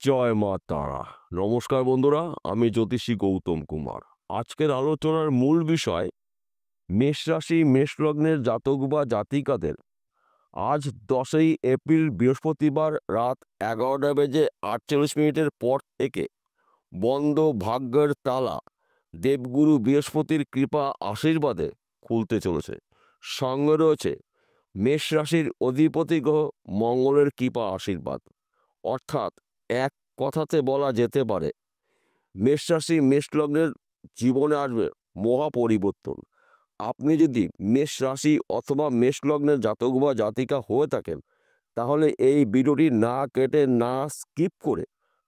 জয় মা তারা। নমস্কার বন্ধুরা, আমি জ্যোতিষী গৌতম কুমার। আজকের আলোচনার মূল বিষয় মেষ রাশি মেষ লগ্নের জাতক বা জাতিকাদের আজ 10ই এপ্রিল বৃহস্পতিবার রাত 11:48 পর থেকে বন্ধ ভাগ্যের তালা দেবগুরু বৃহস্পতির কৃপা আশীর্বাদে খুলতে চলেছে। সঙ্গে রয়েছে মেষ রাশির অধিপতি গ্রহ মঙ্গলের কৃপা আশীর্বাদ। অর্থাৎ এক কথাতে বলা যেতে পারে মেষ রাশি মেষ লগ্নের জীবনে আসবে মহা পরিবর্তন। আপনি যদি মেষ রাশি অথবা মেষ লগ্নের জাতক বা জাতিকা হয়ে থাকেন, তাহলে এই ভিডিওটি না কেটে না স্কিপ করে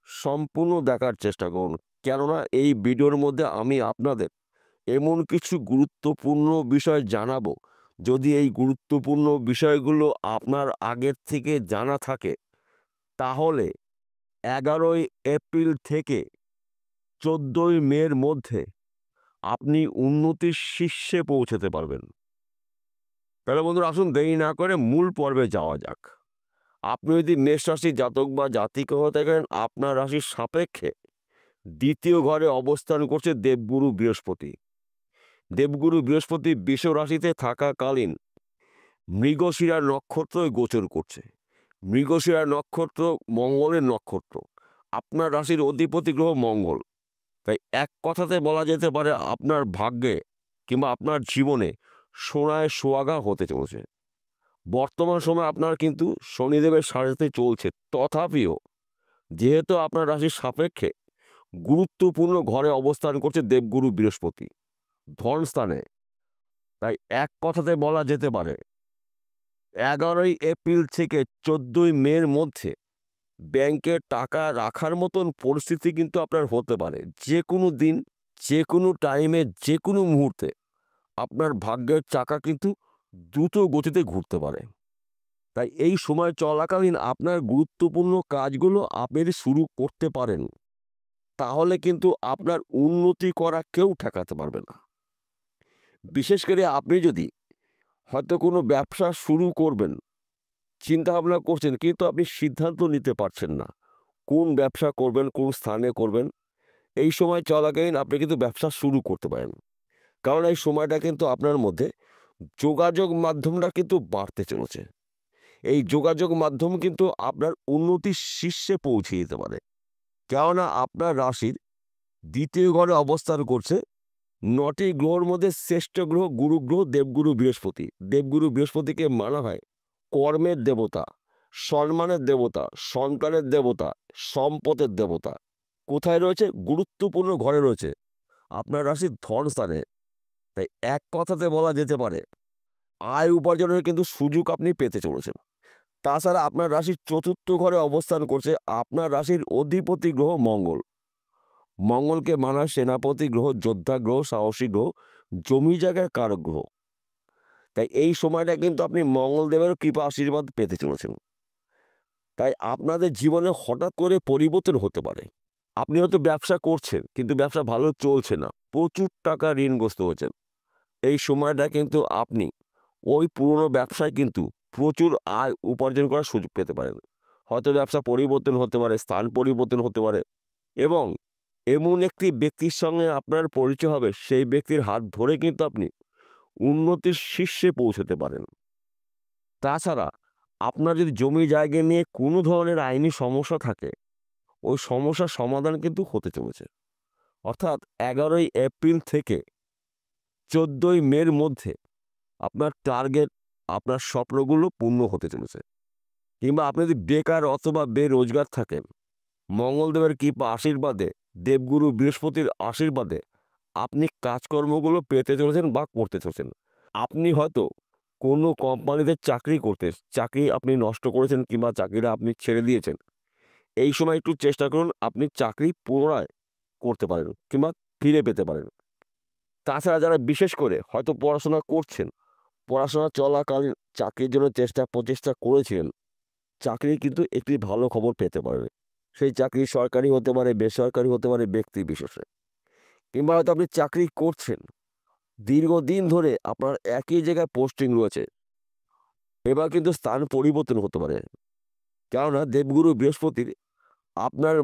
সম্পূর্ণ দেখার চেষ্টা করুন। কেননা এই ভিডিওর মধ্যে আমি আপনাদের এমন কিছু গুরুত্বপূর্ণ বিষয় জানাবো, যদি এই গুরুত্বপূর্ণ বিষয়গুলো আপনার আগের থেকে জানা থাকে, তাহলে 11ই এপ্রিল থেকে 14ই মের মধ্যে আপনি উন্নতির শীর্ষে পৌঁছতে পারবেন। তাহলে বন্ধুরা, আসুন দেরি না করে মূল পর্বে যাওয়া যাক। আপনি যদি মেষ রাশির জাতক বা জাতিকা হয়ে থাকেন, আপনার রাশির সাপেক্ষে দ্বিতীয় ঘরে অবস্থান করছে দেবগুরু বৃহস্পতি। দেবগুরু বৃহস্পতি বৃষ রাশিতে থাকাকালীন মৃগশিরা নক্ষত্রই গোচর করছে। মৃগশিরা নক্ষত্র মঙ্গলের নক্ষত্র। আপনার রাশির অধিপতি গ্রহ মঙ্গল। তাই এক কথাতে বলা যেতে পারে আপনার ভাগ্যে কিংবা আপনার জীবনে সোনায় সোহাগা হতে চলেছে। বর্তমান সময় আপনার কিন্তু শনিদেবের সাড়েতে চলছে, তথাপিও যেহেতু আপনার রাশির সাপেক্ষে গুরুত্বপূর্ণ ঘরে অবস্থান করছে দেবগুরু বৃহস্পতি ধন স্থানে, তাই এক কথাতে বলা যেতে পারে 11ই এপ্রিল থেকে 14ই মের মধ্যে ব্যাংকে টাকা রাখার মতন পরিস্থিতি কিন্তু আপনার হতে পারে। যে কোনো দিন, যে কোনো টাইমে, যে কোনো মুহূর্তে আপনার ভাগ্যের চাকা কিন্তু দ্রুত গতিতে ঘুরতে পারে। তাই এই সময় চলাকালীন আপনার গুরুত্বপূর্ণ কাজগুলো আপনি শুরু করতে পারেন, তাহলে কিন্তু আপনার উন্নতি করা কেউ ঠেকাতে পারবে না। বিশেষ করে আপনি যদি হয়তো কোনো ব্যবসা শুরু করবেন, চিন্তা ভাবনা করছেন, কিন্তু আপনি সিদ্ধান্ত নিতে পারছেন না কোন ব্যবসা করবেন, কোন স্থানে করবেন। এই সময় চলাকালীন আপনি কিন্তু ব্যবসা শুরু করতে পারেন, কারণ এই সময়টা কিন্তু আপনার মধ্যে যোগাযোগ মাধ্যমটা কিন্তু বাড়তে চলেছে। এই যোগাযোগ মাধ্যম কিন্তু আপনার উন্নতির শীর্ষে পৌঁছে দিতে পারে। কেননা আপনার রাশির দ্বিতীয় ঘরে অবস্থান করছে 9টি গ্রহের মধ্যে শ্রেষ্ঠ গ্রহ গুরু গ্রহ দেবগুরু বৃহস্পতি। দেবগুরু বৃহস্পতিকে মানা হয় কর্মের দেবতা, সম্মানের দেবতা, সন্তানের দেবতা, সম্পদের দেবতা। কোথায় রয়েছে? গুরুত্বপূর্ণ ঘরে রয়েছে, আপনার রাশির ধন স্থানে। তাই এক কথাতে বলা যেতে পারে আয় উপার্জনের কিন্তু সুযোগ আপনি পেতে চলেছেন। তাছাড়া আপনার রাশির চতুর্থ ঘরে অবস্থান করছে আপনার রাশির অধিপতি গ্রহ মঙ্গল। মঙ্গলকে মানা সেনাপতি গ্রহ, যোদ্ধা গ্রহ, সাহসী গ্রহ, জমি জায়গার কারক গ্রহ। তাই এই সময়টা কিন্তু আপনি মঙ্গলদেবের কৃপা আশীর্বাদ পেতে চলেছেন। তাই আপনাদের জীবনে হঠাৎ করে পরিবর্তন হতে পারে। আপনি হয়তো ব্যবসা করছেন, কিন্তু ব্যবসা ভালো চলছে না, প্রচুর টাকা ঋণগ্রস্ত হয়েছেন। এই সময়টা কিন্তু আপনি ওই পুরনো ব্যবসায় কিন্তু প্রচুর আয় উপার্জন করার সুযোগ পেতে পারেন। হয়তো ব্যবসা পরিবর্তন হতে পারে, স্থান পরিবর্তন হতে পারে, এবং এমন একটি ব্যক্তির সঙ্গে আপনার পরিচয় হবে, সেই ব্যক্তির হাত ধরে কিন্তু আপনি উন্নতির শীর্ষে পৌঁছতে পারেন। তাছাড়া আপনার যদি জমি জায়গা নিয়ে কোনো ধরনের আইনি সমস্যা থাকে, ওই সমস্যার সমাধান কিন্তু হতে চলেছে। অর্থাৎ 11ই এপ্রিল থেকে 14ই মের মধ্যে আপনার টার্গেট, আপনার স্বপ্নগুলো পূর্ণ হতে চলেছে। কিংবা আপনি যদি বেকার অথবা বেরোজগার থাকেন, মঙ্গলদেবের কৃপা আশীর্বাদে, দেবগুরু বৃহস্পতির আশীর্বাদে আপনি কাজকর্মগুলো পেতে চলেছেন বা করতে চলেছেন। আপনি হয়তো কোনো কোম্পানিতে চাকরি আপনি নষ্ট করেছেন কিংবা চাকরিটা আপনি ছেড়ে দিয়েছেন। এই সময় একটু চেষ্টা করুন আপনি চাকরি পুনরায় করতে পারেন কিংবা ফিরে পেতে পারেন। তাছাড়া যারা বিশেষ করে হয়তো পড়াশোনা করছেন, পড়াশোনা চলাকালীন চাকরির জন্য প্রচেষ্টা করেছিলেন, চাকরি কিন্তু একটি ভালো খবর পেতে পারবে। সেই চাকরি সরকারি হতে পারে, বেসরকারি হতে পারে, ব্যক্তি বিশেষে। কিংবা হয়তো আপনি চাকরি করছেন, দীর্ঘদিন ধরে আপনার একই জায়গায় পোস্টিং রয়েছে, এবার কিন্তু স্থান পরিবর্তন হতে পারে। কেননা দেবগুরু বৃহস্পতির আপনার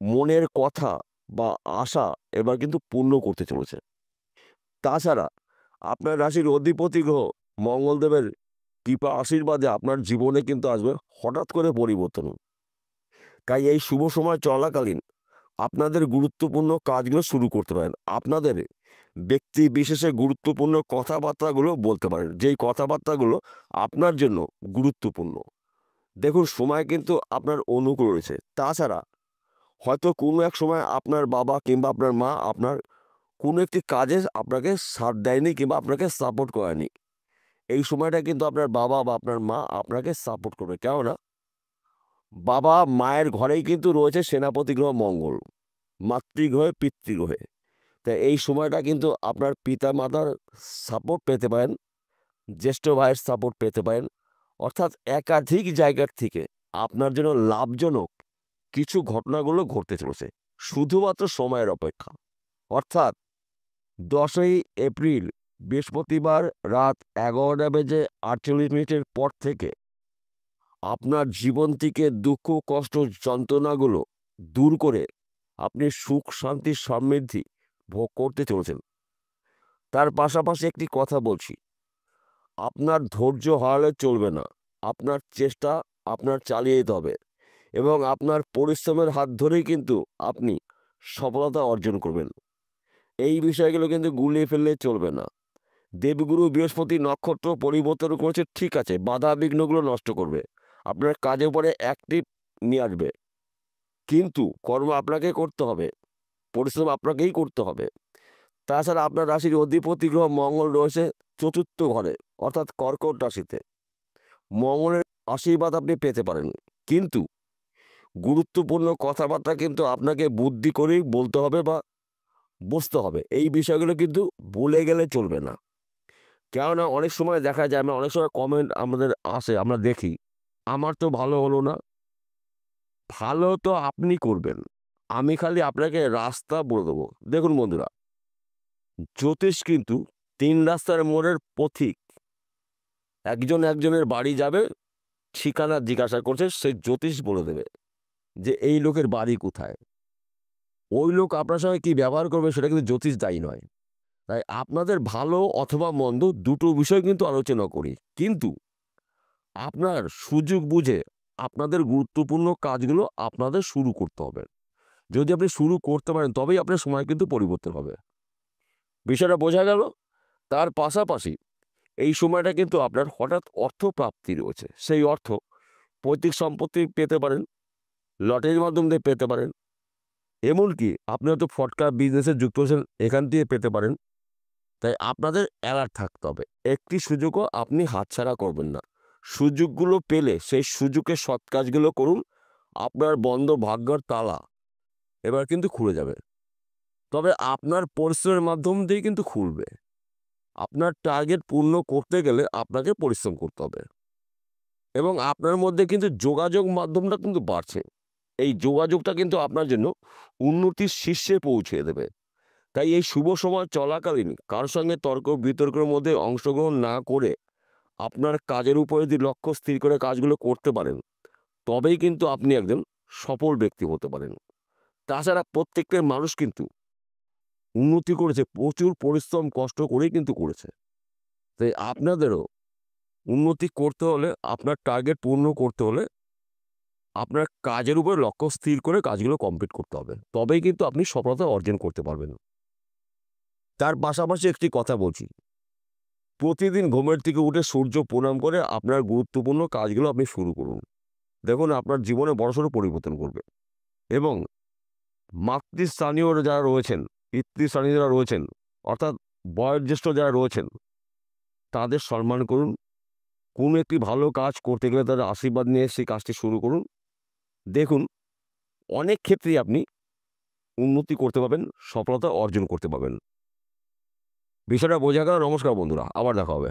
মনের কথা বা আশা এবার কিন্তু পূর্ণ করতে চলেছে। তাছাড়া আপনার রাশির অধিপতি গ্রহ মঙ্গলদেবের কৃপা আশীর্বাদে আপনার জীবনে কিন্তু আসবে হঠাৎ করে পরিবর্তন। তাই এই শুভ সময় চলাকালীন আপনাদের গুরুত্বপূর্ণ কাজগুলো শুরু করতে পারেন। আপনাদের ব্যক্তি বিশেষে গুরুত্বপূর্ণ কথাবার্তাগুলো বলতে পারেন, যেই কথাবার্তাগুলো আপনার জন্য গুরুত্বপূর্ণ। দেখুন, সময় কিন্তু আপনার অনুকূল রয়েছে। তাছাড়া হয়তো কোনো এক সময় আপনার বাবা কিংবা আপনার মা আপনার কোনো একটি কাজে আপনাকে সাথ দেয়নি কিংবা আপনাকে সাপোর্ট করেনি। এই সময়টা কিন্তু আপনার বাবা বা আপনার মা আপনাকে সাপোর্ট করবে। কেননা বাবা মায়ের ঘরেই কিন্তু রয়েছে সেনাপতি গ্রহ মঙ্গল, মাতৃগ্রহে পিতৃগ্রহে। তাই এই সময়টা কিন্তু আপনার পিতা মাতার সাপোর্ট পেতে পারেন, জ্যেষ্ঠ ভাইয়ের সাপোর্ট পেতে পারেন। অর্থাৎ একাধিক জায়গার থেকে আপনার জন্য লাভজনক কিছু ঘটনাগুলো ঘটতে চলেছে, শুধুমাত্র সময়ের অপেক্ষা। অর্থাৎ 10ই এপ্রিল বৃহস্পতিবার রাত 11:48 পর থেকে আপনার জীবন থেকে দুঃখ কষ্ট যন্ত্রণাগুলো দূর করে আপনি সুখ শান্তি সমৃদ্ধি ভোগ করতে চলেছেন। তার পাশাপাশি একটি কথা বলছি, আপনার ধৈর্য হারালে চলবে না। আপনার চেষ্টা আপনার চালিয়ে যেতে হবে এবং আপনার পরিশ্রমের হাত ধরেই কিন্তু আপনি সফলতা অর্জন করবেন। এই বিষয়গুলো কিন্তু গুলিয়ে ফেললে চলবে না। দেবগুরু বৃহস্পতি নক্ষত্র পরিবর্তন করেছে, ঠিক আছে, বাধা বিঘ্নগুলো নষ্ট করবে, আপনার কাজের উপরে অ্যাক্টিভ নিয়ে আসবে, কিন্তু কর্ম আপনাকে করতে হবে, পরিশ্রম আপনাকেই করতে হবে। তাছাড়া আপনার রাশির অধিপতি গ্রহ মঙ্গল রয়েছে চতুর্থ ঘরে, অর্থাৎ কর্কট রাশিতে। মঙ্গলের আশীর্বাদ আপনি পেতে পারেন, কিন্তু গুরুত্বপূর্ণ কথাবার্তা কিন্তু আপনাকে বুদ্ধি করেই বলতে হবে বা বুঝতে হবে। এই বিষয়গুলো কিন্তু ভুলে গেলে চলবে না। কেননা অনেক সময় দেখা যায়, আমরা অনেক সময় কমেন্ট আমাদের আসে, আমরা দেখি, আমার তো ভালো হলো না। ভালো তো আপনি করবেন, আমি খালি আপনাকে রাস্তা বলে দেবো। দেখুন বন্ধুরা, জ্যোতিষ কিন্তু 3 রাস্তার মোড়ের পথিক। একজন একজনের বাড়ি যাবে, ঠিকানা জিজ্ঞাসা করছে, সেই জ্যোতিষ বলে দেবে যে এই লোকের বাড়ি কোথায়। ওই লোক আপনার সঙ্গে কী ব্যবহার করবে সেটা কিন্তু জ্যোতিষ দায়ী নয়। তাই আপনাদের ভালো অথবা মন্দ দুটো বিষয় কিন্তু আলোচনা করি, কিন্তু আপনার সুযোগ বুঝে আপনাদের গুরুত্বপূর্ণ কাজগুলো আপনাদের শুরু করতে হবে। যদি আপনি শুরু করতে পারেন তবেই আপনার সময় কিন্তু পরিবর্তন হবে। বিষয়টা বোঝা গেল? তার পাশাপাশি এই সময়টা কিন্তু আপনার হঠাৎ অর্থ প্রাপ্তি রয়েছে। সেই অর্থ পৈতৃক সম্পত্তি পেতে পারেন, লটারির মাধ্যম দিয়ে পেতে পারেন, এমনকি আপনি হয়তো ফটকা বিজনেসে যুক্ত হয়েছেন, এখান দিয়ে পেতে পারেন। তাই আপনাদের অ্যালার্ট থাকতে হবে। একটি সুযোগও আপনি হাতছাড়া করবেন না। সুযোগগুলো পেলে সেই সুযোগে সৎ কাজগুলো করুন। আপনার বন্ধ ভাগ্যের তালা এবার কিন্তু খুলে যাবে। তবে আপনার পরিশ্রমের মাধ্যম দিয়েই কিন্তু খুলবে। আপনার টার্গেট পূর্ণ করতে গেলে আপনাকে পরিশ্রম করতে হবে এবং আপনার মধ্যে কিন্তু যোগাযোগ মাধ্যমটা কিন্তু বাড়ছে। এই যোগাযোগটা কিন্তু আপনার জন্য উন্নতির শীর্ষে পৌঁছে দেবে। তাই এই শুভ সময় চলাকালীন কারোর সঙ্গে তর্ক বিতর্কের মধ্যে অংশগ্রহণ না করে আপনার কাজের উপরে যদি লক্ষ্য স্থির করে কাজগুলো করতে পারেন, তবেই কিন্তু আপনি একজন সফল ব্যক্তি হতে পারেন। তাছাড়া প্রত্যেকটা মানুষ কিন্তু উন্নতি করেছে প্রচুর পরিশ্রম কষ্ট করেই কিন্তু করেছে। তাই আপনাদেরও উন্নতি করতে হলে, আপনার টার্গেট পূর্ণ করতে হলে আপনার কাজের উপর লক্ষ্য স্থির করে কাজগুলো কমপ্লিট করতে হবে, তবেই কিন্তু আপনি সফলতা অর্জন করতে পারবেন। তার পাশাপাশি একটি কথা বলছি, প্রতিদিন ঘুমের থেকে উঠে সূর্য প্রণাম করে আপনার গুরুত্বপূর্ণ কাজগুলো আপনি শুরু করুন। দেখুন, আপনার জীবনে বড়সড় পরিবর্তন করবে। এবং মাতৃস্থানীয় যারা রয়েছেন, পিতৃস্থানীয় যারা রয়েছেন, অর্থাৎ বয়োজ্যেষ্ঠ যারা রয়েছেন, তাদের সম্মান করুন। কোনো একটি ভালো কাজ করতে গেলে তাদের আশীর্বাদ নিয়ে সেই কাজটি শুরু করুন। দেখুন, অনেক ক্ষেত্রেই আপনি উন্নতি করতে পারবেন, সফলতা অর্জন করতে পারবেন। বিষয়টা বোঝা গেল? নমস্কার বন্ধুরা, আবার দেখা হবে।